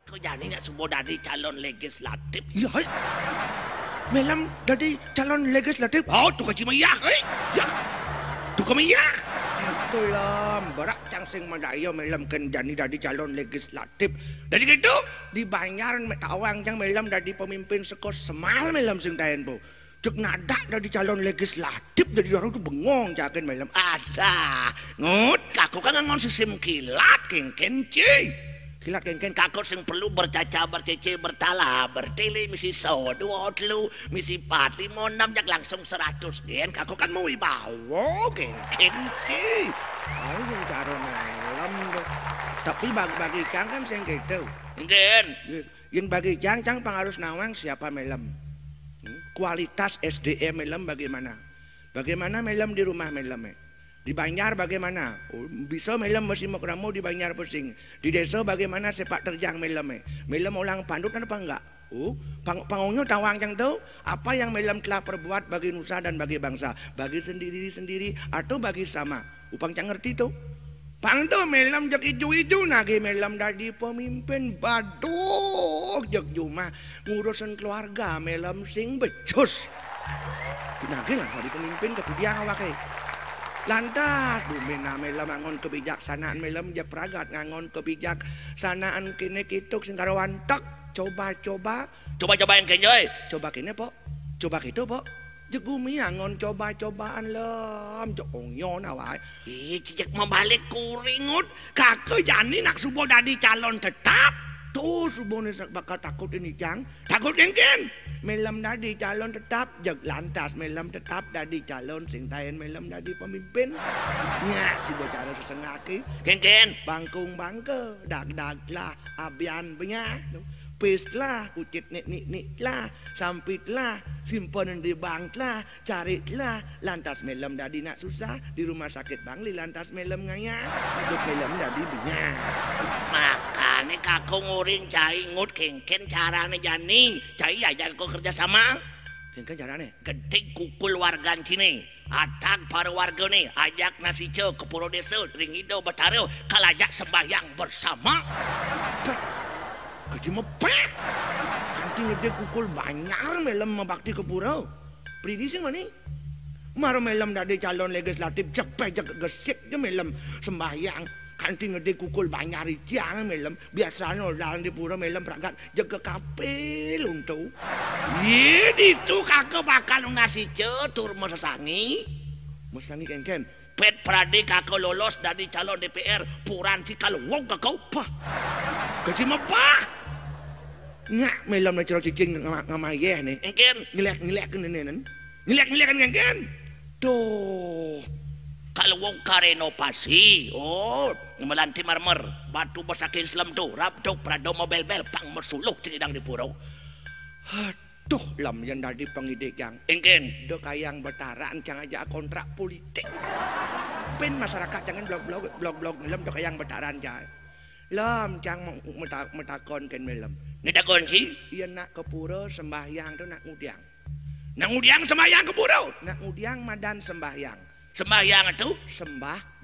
Kau jani nak subuh dadi calon legislatif. Iya, melam jadi calon legislatif. Oh, tu kaci mayah, ya. Tu mayah. Itulah berak cang sing madaya melam kan jani jadi calon legislatif. Dari gitu, Dibayar tawang cang melam jadi pemimpin sekos semal melam sing daen po. Cek nadak dari calon legislatif jadi orang tu bengong cakin melam. ada. Ngut, kaku kan ngon sistem kilat kengken cuy. Kilat kengken Kakut sing perlu bercaca bercece bertala bertele misi so dua telu misi 4 5 6 jak langsung 100 gen kakut kan mau wibawa kengken cuy. Tahu yang calon melam tu. Tapi bagi cang kan sing gitu. Gen. Yang bagi cang pengaruh nawang siapa melam? Kualitas SDM melam bagaimana? Bagaimana melam di rumah melam? Di Banjar bagaimana? Oh, bisa melam masih mokramo di Banjar pusing. Di desa bagaimana sepak terjang melam? Melam ulang pandut apa enggak? Oh, pangungnya tawang yang tahu apa yang melam telah perbuat bagi nusa dan bagi bangsa, bagi sendiri atau bagi sama. Upang cang ngerti tuh. Pangdo melam jak ijo-ijo nage melam dadi pemimpin baduk jak juma ngurusin keluarga melam sing becus. Nage lah jadi pemimpin kemudian awake. Lantas bumina melam ngangon kebijaksanaan melam jak pragat ngangon kebijaksanaan kene kituk sing karo wantek coba-coba Coba-coba yang kenjoy. coba kene po. Coba kitu po. Jegumi angon coba-cobaan lam cok ongyon awak. Cicik membalik kuringut. Kakak jani nak subuh dadi calon tetap. Tuh subuh ni bakal takut ini cang. Takut kengken. Melam dadi calon tetap jeg lantas melam tetap dadi calon sing tayen melam dadi pemimpin. Nya si bicara sesengaki Kengken. bangkung bangke dag-dag lah abian benya. Pis lah, kucit nik lah, sampit lah, simpen di bank lah, cari lah, lantas melam dadi nak susah di rumah sakit bangli lantas melam ngaya, hidup melam dadi binyak. Makanya kakak nguring cai ngut kengken carane jani. Cai ajar kau kerja sama. Kengken carane? Gede kukul wargan sini. Atak para warga nih ajak nasi ce ke puro desa ring ido betaro kalajak sembahyang bersama. Kaji mepeh. Nanti ngede kukul banyak melam membakti ke pura. Pridi sing mani. Maro melam dadi calon legislatif cepet gesik je melam sembahyang. Kanti ngede kukul banyak rijang melam. Biasanya orang di pura melam peragat jaga kapil untuk. Ye itu kakak bakal ngasih ce tur mesesangi. Mesangi kengken. Pet Prade kakak lolos dari calon DPR puran cikal wong kakak upah. Kaji mepah. Nyak melam na ciro cicing ngamayeh nih. Engken Ngilek kan nenek. ngilek kan engken. Tuh. Kalau wong karenovasi, oh melanti marmer, batu besakin Islam tuh, rabdok prado mobil bel pang mersuluh tinidang di purau. Aduh, lam yang dari pengidik yang Engken do kayang betaran jangan aja kontrak politik. Pen masyarakat jangan blog melam do kayang betaran jay. Lam jangan metakon ken melam. nidakon si, Iya nak ke pura sembahyang tu nak ngudiang. nangudiang sembahyang ke purau. Nak ngudiang madan sembahyang. Sembahyang itu Sembah